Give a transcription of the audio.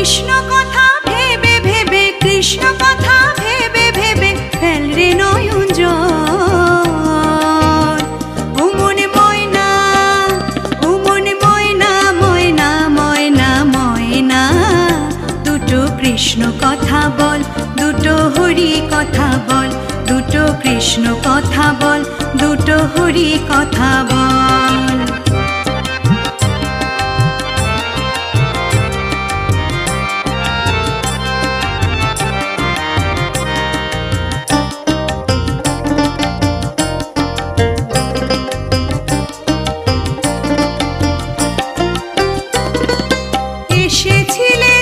কৃষ্ণ কথা ভেবে ভেবে, কৃষ্ণ কথা ভেবে ভেবে ফেল রে নয়ন জল। ও মনে ময়না, ও মনে ময়না, ময়না ময়না ময়না, দুটো কৃষ্ণ কথা বল, দুটো হরি কথা বল, দুটো কৃষ্ণ কথা বল, দুটো হরি কথা বল। এসেছিলে